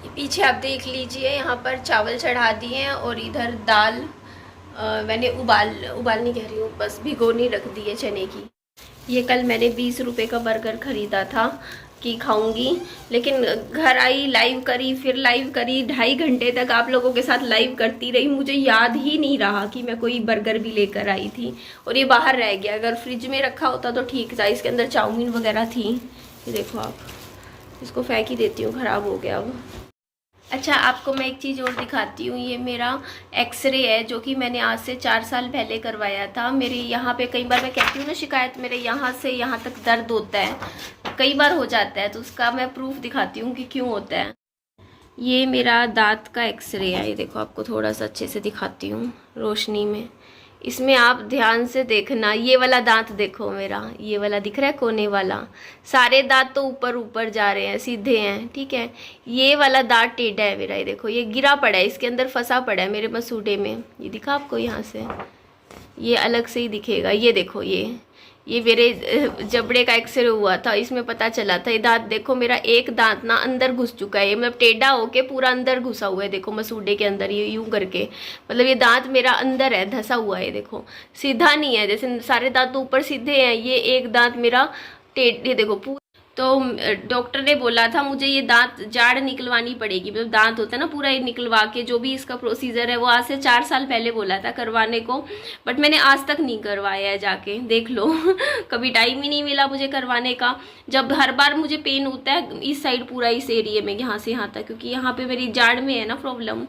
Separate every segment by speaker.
Speaker 1: पीछे आप देख लीजिए, यहाँ पर चावल चढ़ा दिए हैं और इधर दाल मैंने उबालनी कह रही हूँ, बस भिगोनी रख दी है चने की। ये कल मैंने 20 रुपये का बर्गर ख़रीदा था कि खाऊंगी, लेकिन घर आई, लाइव करी, फिर लाइव करी, 2.5 घंटे तक आप लोगों के साथ लाइव करती रही। मुझे याद ही नहीं रहा कि मैं कोई बर्गर भी लेकर आई थी, और ये बाहर रह गया। अगर फ्रिज में रखा होता तो ठीक था, इसके अंदर चाउमीन वगैरह थी। ये देखो आप, इसको फेंक ही देती हूँ, ख़राब हो गया अब। अच्छा, आपको मैं एक चीज़ और दिखाती हूँ। ये मेरा एक्सरे है जो कि मैंने आज से 4 साल पहले करवाया था। मेरे यहाँ पे कई बार, मैं कहती हूँ ना शिकायत, मेरे यहाँ से यहाँ तक दर्द होता है, कई बार हो जाता है, तो उसका मैं प्रूफ दिखाती हूँ कि क्यों होता है। ये मेरा दांत का एक्सरे है, ये देखो, आपको थोड़ा सा अच्छे से दिखाती हूँ रोशनी में। इसमें आप ध्यान से देखना, ये वाला दांत देखो मेरा, ये वाला दिख रहा है कोने वाला। सारे दांत तो ऊपर ऊपर जा रहे हैं, सीधे हैं, ठीक है। ये वाला दांत टेढ़ा है मेरा, ये देखो, ये गिरा पड़ा है, इसके अंदर फंसा पड़ा है मेरे मसूड़े में। ये दिखा आपको यहाँ से, ये अलग से ही दिखेगा। ये देखो, ये मेरे जबड़े का एक्सरे हुआ था, इसमें पता चला था। ये दांत देखो, मेरा एक दांत ना अंदर घुस चुका है, ये मतलब टेढ़ा होके पूरा अंदर घुसा हुआ है। देखो मसूड़े के अंदर, ये यूं करके, मतलब ये दांत मेरा अंदर है, धंसा हुआ है। देखो सीधा नहीं है, जैसे सारे दांत तो ऊपर सीधे हैं, ये एक दांत मेरा टेढ़े, देखो। तो डॉक्टर ने बोला था मुझे ये दांत जाड़ निकलवानी पड़ेगी, मतलब दांत होता है ना पूरा, ये निकलवा के, जो भी इसका प्रोसीजर है वो आज से 4 साल पहले बोला था करवाने को, बट मैंने आज तक नहीं करवाया है, जाके देख लो। कभी टाइम ही नहीं मिला मुझे करवाने का। जब हर बार मुझे पेन होता है इस साइड, पूरा इस एरिए में, यहाँ से यहाँ तक, क्योंकि यहाँ पे मेरी जाड़ में है ना प्रॉब्लम।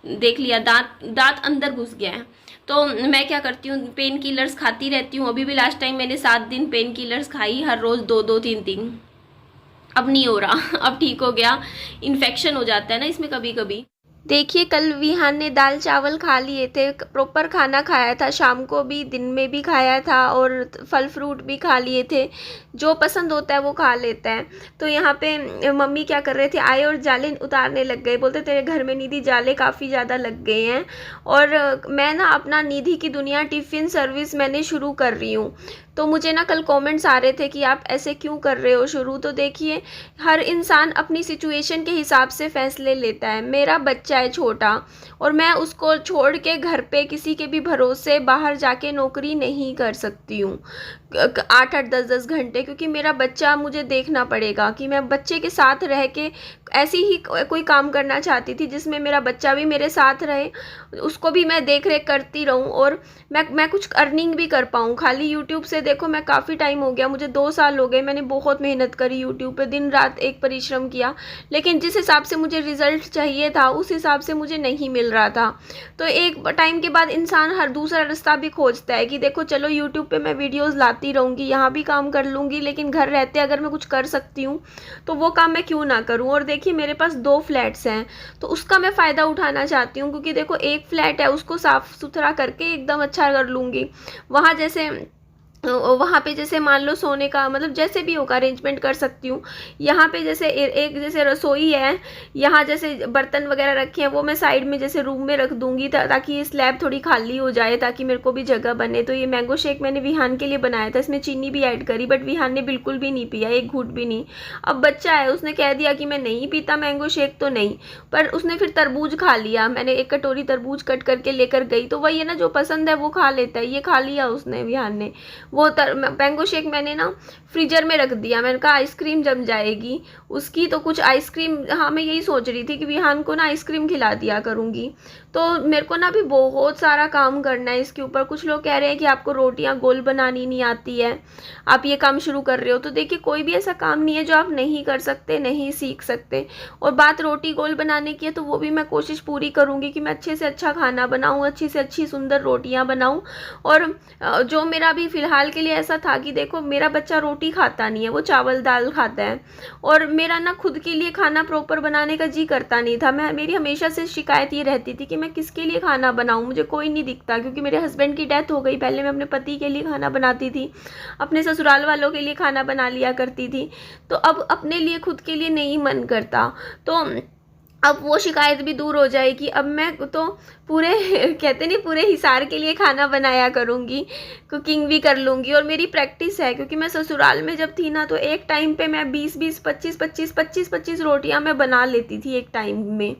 Speaker 1: देख लिया, दांत अंदर घुस गया है। तो मैं क्या करती हूँ, पेन किलर्स खाती रहती हूँ। अभी भी लास्ट टाइम मैंने 7 दिन पेन किलर्स खाई, हर रोज़ 2-2, 3-3। अब नहीं हो रहा, अब ठीक हो गया। इन्फेक्शन हो जाता है ना इसमें कभी कभी। देखिए, कल विहान ने दाल चावल खा लिए थे, प्रॉपर खाना खाया था, शाम को भी दिन में भी खाया था, और फल फ्रूट भी खा लिए थे। जो पसंद होता है वो खा लेता है। तो यहाँ पे मम्मी क्या कर रहे थे, आए और जाले उतारने लग गए। बोलते तेरे घर में निधि जाले काफ़ी ज़्यादा लग गए हैं। और मैं ना अपना निधि की दुनिया टिफ़िन सर्विस मैंने शुरू कर रही हूँ। तो मुझे ना कल कमेंट्स आ रहे थे कि आप ऐसे क्यों कर रहे हो शुरू। तो देखिए, हर इंसान अपनी सिचुएशन के हिसाब से फ़ैसले लेता है। मेरा बच्चा है छोटा, और मैं उसको छोड़ के घर पे किसी के भी भरोसे बाहर जाके नौकरी नहीं कर सकती हूँ 8-8, 10-10 घंटे, क्योंकि मेरा बच्चा, मुझे देखना पड़ेगा कि मैं बच्चे के साथ रह के ऐसी ही कोई काम करना चाहती थी जिसमें मेरा बच्चा भी मेरे साथ रहे, उसको भी मैं देख रेख करती रहूं, और मैं कुछ अर्निंग भी कर पाऊँ। खाली यूट्यूब से देखो, मैं काफ़ी टाइम हो गया, मुझे 2 साल हो गए, मैंने बहुत मेहनत करी यूट्यूब पे, दिन रात एक परिश्रम किया, लेकिन जिस हिसाब से मुझे रिजल्ट चाहिए था उस हिसाब से मुझे नहीं मिल रहा था। तो एक टाइम के बाद इंसान हर दूसरा रास्ता भी खोजता है कि देखो चलो यूट्यूब पे मैं वीडियोज़ लाती रहूँगी, यहाँ भी काम कर लूँगी, लेकिन घर रहते अगर मैं कुछ कर सकती हूँ तो वो काम मैं क्यों ना करूँ। और देखिए, मेरे पास 2 फ्लैट्स हैं, तो उसका मैं फ़ायदा उठाना चाहती हूँ, क्योंकि देखो एक फ्लैट है, उसको साफ़ सुथरा करके एकदम अच्छा कर लूँगी। वहाँ जैसे वहाँ पे जैसे मान लो सोने का, मतलब जैसे भी होगा अरेंजमेंट कर सकती हूँ। यहाँ पे जैसे एक जैसे रसोई है, यहाँ जैसे बर्तन वगैरह रखे हैं वो मैं साइड में जैसे रूम में रख दूँगी, ताकि ये स्लैब थोड़ी खाली हो जाए, ताकि मेरे को भी जगह बने। तो ये मैंगो शेक मैंने विहान के लिए बनाया था, इसमें चीनी भी ऐड करी, बट विहान ने बिल्कुल भी नहीं पिया, एक घूंट भी नहीं। अब बच्चा है, उसने कह दिया कि मैं नहीं पीता मैंगो शेक, तो नहीं, पर उसने फिर तरबूज खा लिया। मैंने एक कटोरी तरबूज कट करके लेकर गई, तो वही है ना, जो पसंद है वो खा लेता है। ये खा लिया उसने, विहान ने। वो मैंगो शेक मैंने ना फ्रीजर में रख दिया। मैंने कहा आइसक्रीम जम जाएगी उसकी, तो कुछ आइसक्रीम, हाँ मैं यही सोच रही थी कि विहान को ना आइसक्रीम खिला दिया करूँगी। तो मेरे को ना अभी बहुत सारा काम करना है इसके ऊपर। कुछ लोग कह रहे हैं कि आपको रोटियां गोल बनानी नहीं आती है, आप ये काम शुरू कर रहे हो। तो देखिए, कोई भी ऐसा काम नहीं है जो आप नहीं कर सकते, नहीं सीख सकते। और बात रोटी गोल बनाने की है, तो वो भी मैं कोशिश पूरी करूँगी कि मैं अच्छे से अच्छा खाना बनाऊँ, अच्छी से अच्छी सुंदर रोटियाँ बनाऊँ। और जो मेरा भी फ़िलहाल के लिए ऐसा था कि देखो, मेरा बच्चा रोटी खाता नहीं है, वो चावल दाल खाता है, और मेरा ना खुद के लिए खाना प्रॉपर बनाने का जी करता नहीं था। मेरी हमेशा से शिकायत ये रहती थी कि मैं किसके लिए खाना बनाऊं, मुझे कोई नहीं दिखता, क्योंकि मेरे हस्बैंड की डेथ हो गई। पहले मैं अपने पति के लिए खाना बनाती थी, अपने ससुराल वालों के लिए खाना बना लिया करती थी, तो अब अपने लिए खुद के लिए नहीं मन करता। तो अब वो शिकायत भी दूर हो जाएगी। अब मैं तो पूरे कहते नहीं पूरे हिसार के लिए खाना बनाया करूँगी, कुकिंग भी कर लूँगी, और मेरी प्रैक्टिस है। क्योंकि मैं ससुराल में जब थी ना, तो एक टाइम पे मैं 20-20, 25-25 रोटियां मैं बना लेती थी एक टाइम में।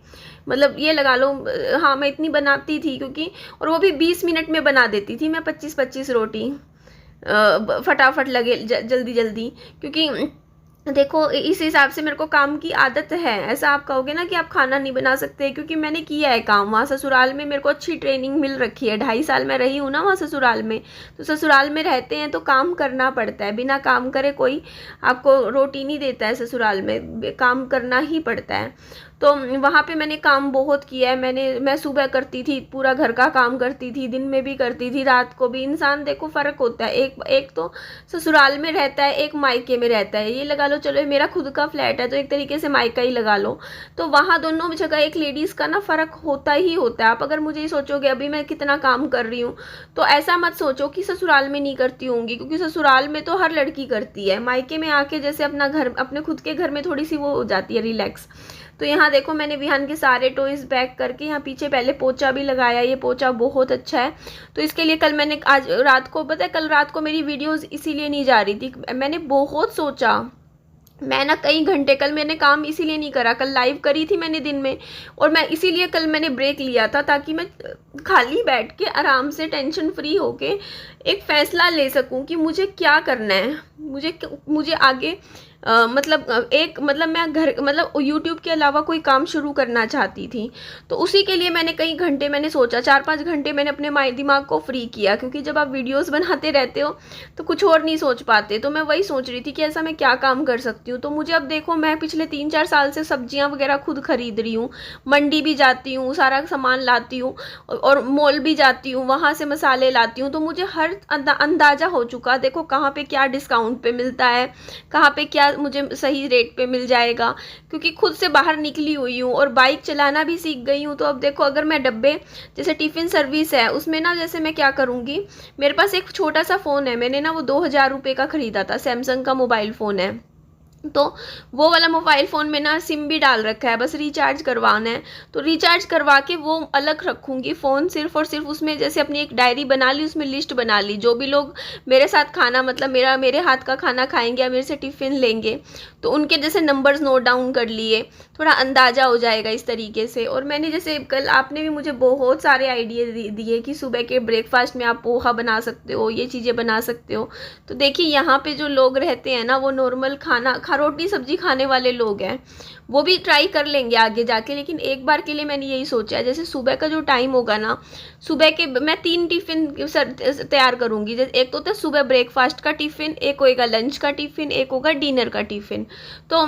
Speaker 1: मतलब ये लगा लो, हाँ मैं इतनी बनाती थी, क्योंकि और वो भी 20 मिनट में बना देती थी मैं 25-25 रोटी, फटाफट लगे जल्दी जल्दी। क्योंकि देखो इस हिसाब से मेरे को काम की आदत है। ऐसा आप कहोगे ना कि आप खाना नहीं बना सकते, क्योंकि मैंने किया है काम वहाँ ससुराल में, मेरे को अच्छी ट्रेनिंग मिल रखी है। 2.5 साल मैं रही हूँ ना वहाँ ससुराल में, तो ससुराल में रहते हैं तो काम करना पड़ता है। बिना काम करे कोई आपको रोटी नहीं देता है, ससुराल में काम करना ही पड़ता है। तो वहाँ पे मैंने काम बहुत किया है। मैं सुबह करती थी, पूरा घर का काम करती थी, दिन में भी करती थी, रात को भी। इंसान देखो फ़र्क होता है, एक तो ससुराल में रहता है, एक मायके में रहता है। ये लगा लो, चलो मेरा खुद का फ्लैट है तो एक तरीके से मायका ही लगा लो। तो वहाँ दोनों जगह एक लेडीज़ का ना फ़र्क होता ही होता है। आप अगर मुझे सोचोगे अभी मैं कितना काम कर रही हूँ, तो ऐसा मत सोचो कि ससुराल में नहीं करती होंगी, क्योंकि ससुराल में तो हर लड़की करती है। मायके में आके जैसे अपना घर, अपने खुद के घर में थोड़ी सी वो हो जाती है रिलैक्स। तो यहाँ देखो मैंने विहान के सारे टॉयज पैक करके यहाँ पीछे पहले पोछा भी लगाया। ये पोछा बहुत अच्छा है, तो इसके लिए कल मैंने, आज रात को पता है, कल रात को मेरी वीडियोस इसीलिए नहीं जा रही थी। मैंने बहुत सोचा, मैं ना कई घंटे कल मैंने काम इसीलिए नहीं करा। कल लाइव करी थी मैंने दिन में, और मैं इसीलिए कल मैंने ब्रेक लिया था, ताकि मैं खाली बैठ के आराम से टेंशन फ्री होके एक फ़ैसला ले सकूं कि मुझे क्या करना है। मुझे आगे मतलब मैं घर, मतलब यूट्यूब के अलावा कोई काम शुरू करना चाहती थी। तो उसी के लिए मैंने कई घंटे मैंने सोचा, 4-5 घंटे मैंने अपने दिमाग को फ्री किया। क्योंकि जब आप वीडियोस बनाते रहते हो तो कुछ और नहीं सोच पाते। तो मैं वही सोच रही थी कि ऐसा मैं क्या काम कर सकती हूँ। तो मुझे अब देखो, मैं पिछले 3-4 साल से सब्जियाँ वगैरह खुद खरीद रही हूँ, मंडी भी जाती हूँ, सारा सामान लाती हूँ, और मॉल भी जाती हूँ, वहाँ से मसाले लाती हूँ। तो मुझे हर अंदाज़ा हो चुका, देखो कहाँ पे क्या डिस्काउंट पे मिलता है, कहाँ पे क्या मुझे सही रेट पे मिल जाएगा। क्योंकि खुद से बाहर निकली हुई हूँ और बाइक चलाना भी सीख गई हूँ। तो अब देखो, अगर मैं डब्बे, जैसे टिफ़िन सर्विस है, उसमें ना जैसे मैं क्या करूँगी, मेरे पास एक छोटा सा फ़ोन है, मैंने ना वो 2000 रुपये का ख़रीदा था, सैमसंग का मोबाइल फ़ोन है। तो वो वाला मोबाइल फ़ोन में ना सिम भी डाल रखा है, बस रिचार्ज करवाना है। तो रिचार्ज करवा के वो अलग रखूँगी फ़ोन, सिर्फ़ और सिर्फ उसमें जैसे अपनी एक डायरी बना ली, उसमें लिस्ट बना ली, जो भी लोग मेरे साथ खाना, मतलब मेरे हाथ का खाना खाएंगे या मेरे से टिफ़िन लेंगे, तो उनके जैसे नंबर्स नोट डाउन कर लिए, थोड़ा अंदाज़ा हो जाएगा इस तरीके से। और मैंने जैसे कल आपने भी मुझे बहुत सारे आइडिया दिए कि सुबह के ब्रेकफास्ट में आप पोहा बना सकते हो, ये चीज़ें बना सकते हो। तो देखिए यहाँ पे जो लोग रहते हैं ना, वो नॉर्मल खाना रोटी सब्जी खाने वाले लोग हैं, वो भी ट्राई कर लेंगे आगे जाके। लेकिन एक बार के लिए मैंने यही सोचा है, जैसे सुबह का जो टाइम होगा ना, सुबह के मैं 3 टिफ़िन तैयार करूँगी। जैसे एक तो होता है सुबह ब्रेकफास्ट का टिफ़िन, एक होएगा लंच का टिफ़िन, एक होगा डिनर का टिफ़िन। तो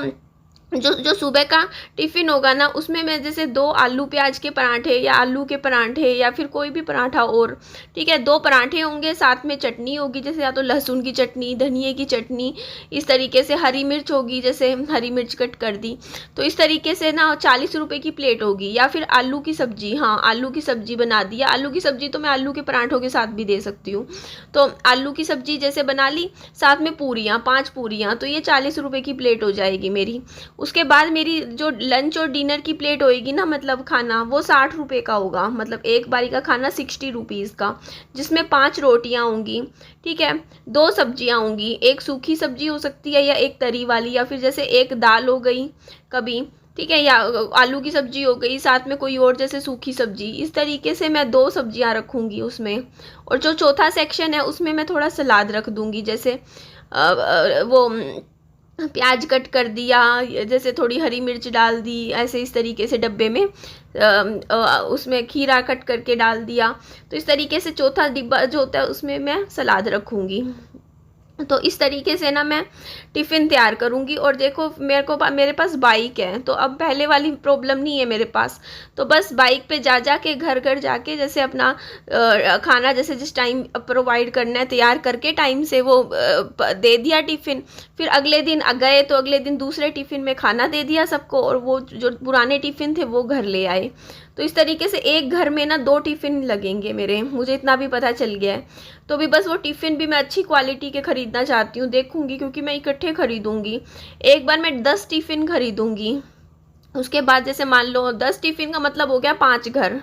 Speaker 1: जो सुबह का टिफ़िन होगा ना, उसमें मैं जैसे 2 आलू प्याज के पराठे, या आलू के पराठे, या फिर कोई भी पराठा, और ठीक है 2 पराठे होंगे, साथ में चटनी होगी, जैसे या तो लहसुन की चटनी, धनिए की चटनी, इस तरीके से हरी मिर्च होगी, जैसे हरी मिर्च कट कर दी। तो इस तरीके से ना 40 रुपये की प्लेट होगी। या फिर आलू की सब्ज़ी, हाँ आलू की सब्ज़ी बना दी, या आलू की सब्ज़ी तो मैं आलू के पराठों के साथ भी दे सकती हूँ। तो आलू की सब्ज़ी जैसे बना ली, साथ में पूरियाँ, 5 पूरियाँ, तो ये 40 रुपये की प्लेट हो जाएगी मेरी। उसके बाद मेरी जो लंच और डिनर की प्लेट होएगी ना, मतलब खाना, वो 60 रुपये का होगा। मतलब एक बारी का खाना 60 रुपीज़ का, जिसमें 5 रोटियां होंगी, ठीक है, 2 सब्जियां होंगी, एक सूखी सब्जी हो सकती है या एक तरी वाली, या फिर जैसे एक दाल हो गई कभी, ठीक है, या आलू की सब्जी हो गई, साथ में कोई और जैसे सूखी सब्जी। इस तरीके से मैं 2 सब्जियां रखूँगी उसमें। और जो चौथा सेक्शन है उसमें मैं थोड़ा सलाद रख दूँगी, जैसे वो प्याज कट कर दिया, जैसे थोड़ी हरी मिर्च डाल दी, ऐसे इस तरीके से डब्बे में उसमें खीरा कट करके डाल दिया। तो इस तरीके से चौथा डिब्बा जो होता है उसमें मैं सलाद रखूँगी। तो इस तरीके से ना मैं टिफ़िन तैयार करूँगी। और देखो मेरे पास बाइक है, तो अब पहले वाली प्रॉब्लम नहीं है मेरे पास। तो बस बाइक पे जा के घर घर जाके जैसे अपना खाना जैसे जिस टाइम प्रोवाइड करना है, तैयार करके टाइम से वो दे दिया टिफ़िन। फिर अगले दिन गए तो अगले दिन दूसरे टिफ़िन में खाना दे दिया सबको, और वो जो पुराने टिफ़िन थे वो घर ले आए। तो इस तरीके से एक घर में ना 2 टिफ़िन लगेंगे मेरे, मुझे इतना भी पता चल गया है। तो भी बस वो टिफ़िन भी मैं अच्छी क्वालिटी के ख़रीदना चाहती हूँ, देखूँगी, क्योंकि मैं इकट्ठे ख़रीदूँगी। एक बार मैं 10 टिफ़िन ख़रीदूँगी, उसके बाद जैसे मान लो 10 टिफ़िन का मतलब हो गया 5 घर,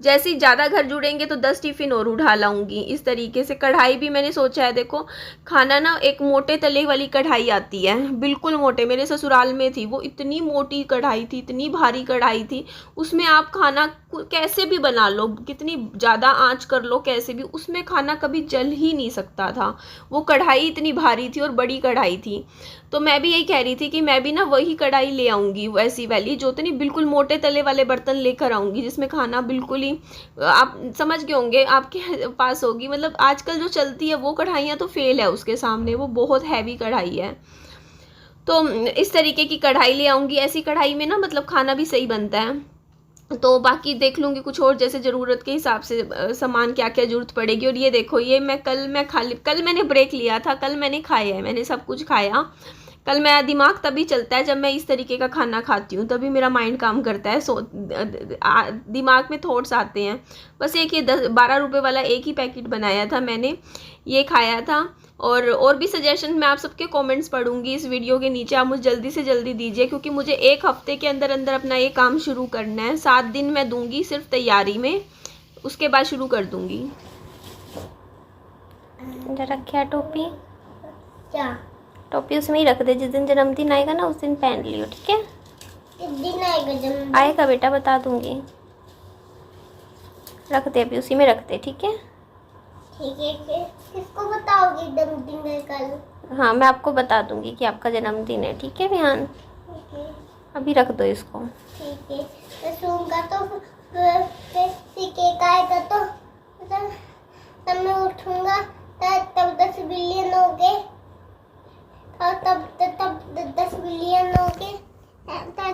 Speaker 1: जैसे ही ज़्यादा घर जुड़ेंगे तो 10 टिफ़िन और उठा लाऊंगी। इस तरीके से कढ़ाई भी मैंने सोचा है, देखो खाना ना, एक मोटे तले वाली कढ़ाई आती है, बिल्कुल मोटे, मेरे ससुराल में थी वो, इतनी मोटी कढ़ाई थी, इतनी भारी कढ़ाई थी, उसमें आप खाना कैसे भी बना लो, कितनी ज़्यादा आँच कर लो कैसे भी, उसमें खाना कभी जल ही नहीं सकता था। वो कढ़ाई इतनी भारी थी और बड़ी कढ़ाई थी। तो मैं भी यही कह रही थी कि मैं भी ना वही कढ़ाई ले आऊँगी, वैसी वाली जो तो नहीं, बिल्कुल मोटे तले वाले बर्तन लेकर आऊँगी, जिसमें खाना बिल्कुल ही, आप समझ गए होंगे, आपके पास होगी, मतलब आजकल जो चलती है वो कढ़ाइयाँ तो फेल है उसके सामने, वो बहुत हैवी कढ़ाई है। तो इस तरीके की कढ़ाई ले आऊँगी, ऐसी कढ़ाई में ना मतलब खाना भी सही बनता है। तो बाकी देख लूँगी कुछ और, जैसे ज़रूरत के हिसाब से सामान क्या क्या ज़रूरत पड़ेगी। और ये देखो, ये मैं कल मैंने ब्रेक लिया था, कल मैंने खाया है, मैंने सब कुछ खाया। कल मेरा दिमाग तभी चलता है जब मैं इस तरीके का खाना खाती हूँ, तभी मेरा माइंड काम करता है, दिमाग में थॉट्स आते हैं। बस एक ये 12 रुपये वाला एक ही पैकेट बनाया था मैंने, ये खाया था। और भी सजेशन मैं आप सबके कमेंट्स पढ़ूंगी इस वीडियो के नीचे, आप मुझे जल्दी से जल्दी दीजिए, क्योंकि मुझे एक हफ्ते के अंदर अंदर अपना ये काम शुरू करना है। 7 दिन मैं दूंगी सिर्फ तैयारी में, उसके बाद शुरू कर दूंगी। जरा क्या टोपी,
Speaker 2: क्या
Speaker 1: टोपी उसमें ही रख दे, जिस दिन जन्मदिन आएगा ना उस दिन पहन लियो, ठीक है?
Speaker 2: किस दिन आएगा जन्मदिन?
Speaker 1: आएगा बेटा, बता दूंगी, रख दे अभी, उसी में रख दे, ठीक है?
Speaker 2: ठीक है, किसको बताओगी जन्मदिन है कल?
Speaker 1: हाँ, मैं आपको बता दूंगी कि आपका जन्मदिन है, ठीक है विहान?
Speaker 2: ठीक है,
Speaker 1: अभी रख दो इसको।
Speaker 2: ठीक है। मैं सोऊंगा तो फिर केक आएगा तो तब मैं उठूंगा, तब 10 बिलियन हो गए, और तब 10 बिलियन हो गए,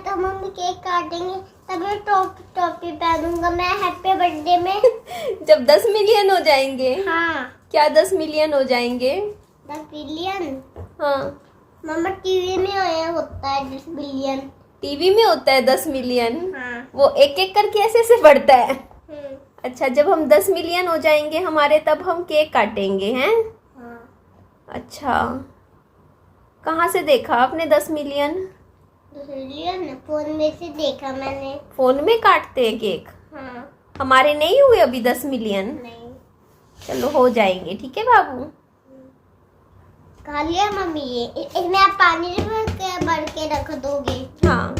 Speaker 2: तब मम्मी केक काटेंगे, तब मैं टोपी पहनूंगा मैं हैप्पी बर्थडे में।
Speaker 1: जब 10 मिलियन हो जाएंगे?
Speaker 2: हाँ।
Speaker 1: क्या 10 मिलियन हो जाएंगे?
Speaker 2: 10 बिलियन?
Speaker 1: हाँ
Speaker 2: मम्मा, टीवी में आया होता है 10 बिलियन।
Speaker 1: टीवी में होता है 10 मिलियन?
Speaker 2: हाँ।
Speaker 1: वो एक एक करके ऐसे ऐसे बढ़ता है? अच्छा, जब हम 10 मिलियन हो जाएंगे हमारे, तब हम केक काटेंगे हैं?
Speaker 2: हाँ।
Speaker 1: अच्छा, कहाँ से देखा आपने 10 मिलियन?
Speaker 2: 10 मिलियन फोन में से देखा मैंने।
Speaker 1: फोन में काटते हैं केक?
Speaker 2: हाँ।
Speaker 1: हमारे नहीं हुए अभी 10 मिलियन।
Speaker 2: नहीं।
Speaker 1: चलो हो जाएंगे, ठीक है बाबू?
Speaker 2: खा लिया मम्मी, ये इसमें आप पानी भर के रख दोगे?
Speaker 1: हाँ,